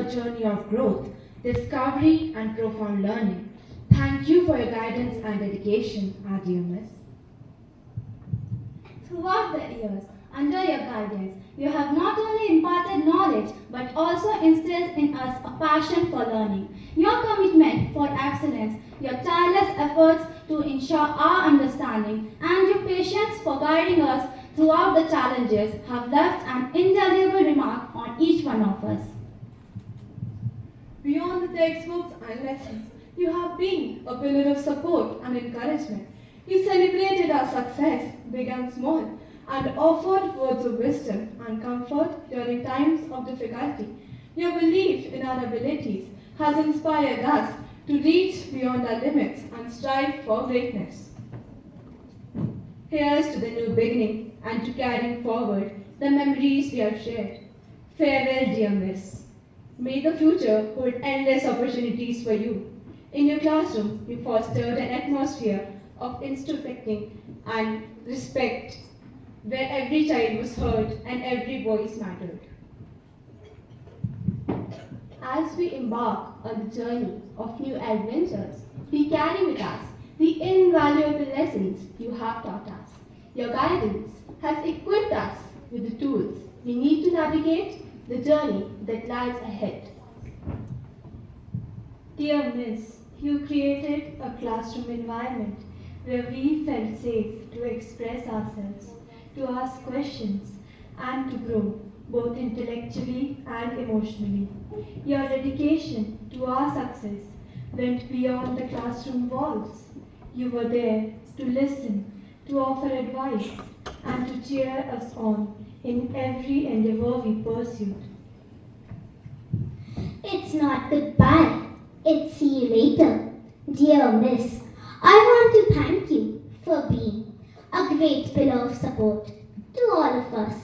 a journey of growth, discovery, and profound learning. Thank you for your guidance and dedication, our dear Miss. Throughout the years, under your guidance, you have not only imparted knowledge but also instilled in us a passion for learning. Your commitment for excellence, your tireless efforts to ensure our understanding, and your patience for guiding us throughout the challenges have left an indelible remark on each one of us. Beyond the textbooks and lessons, you have been a pillar of support and encouragement. You celebrated our success, big and small, and offered words of wisdom and comfort during times of difficulty. Your belief in our abilities has inspired us to reach beyond our limits and strive for greatness. Here's to the new beginning and to carrying forward the memories we have shared. Farewell, dear Miss. May the future hold endless opportunities for you. In your classroom, you fostered an atmosphere of introspecting and respect, where every child was heard and every voice mattered. As we embark on the journey of new adventures, we carry with us the invaluable lessons you have taught us. Your guidance has equipped us with the tools we need to navigate the journey that lies ahead. Dear Miss, you created a classroom environment where we felt safe to express ourselves, to ask questions, and to grow, both intellectually and emotionally. Your dedication to our success went beyond the classroom walls. You were there to listen, to offer advice, and to cheer us on in every endeavor we pursued. It's not goodbye, it's see you later. Dear Miss, I want to thank you for being a great pillar of support to all of us.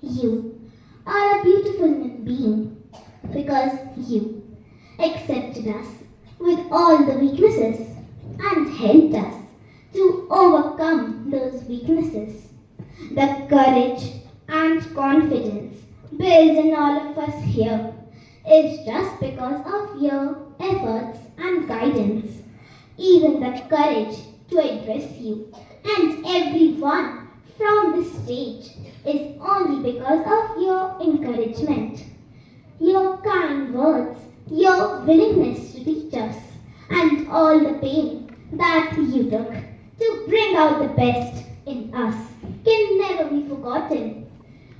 You are a beautiful being because you accepted us with all the weaknesses and helped us to overcome those weaknesses. The courage and confidence built in all of us here is just because of your efforts and guidance. Even the courage to address you and everyone from this stage is only because of your encouragement, your kind words, your willingness to teach us, and all the pain that you took to bring out the best in us can never be forgotten.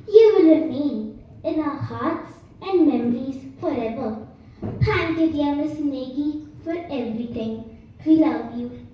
You will remain in our hearts and memories forever. Thank you, dear Miss Negi, for everything. We love you.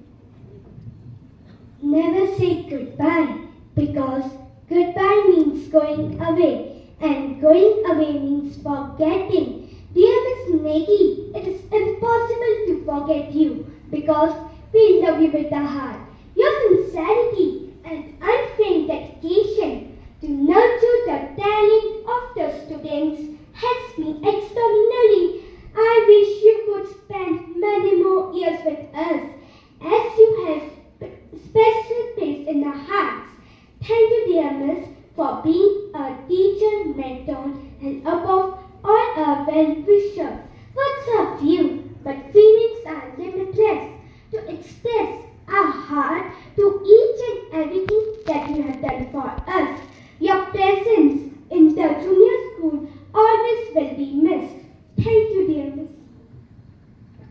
Never say goodbye because goodbye means going away and going away means forgetting. Dear Miss Negi, it is impossible to forget you because we love you with our heart. Your sincerity and unfailing dedication to nurture the talent of the students has been extraordinary. I wish you could spend many more years with us as you have special place in our hearts. Thank you, dear Miss, for being a teacher, mentor, and above all a well-wisher.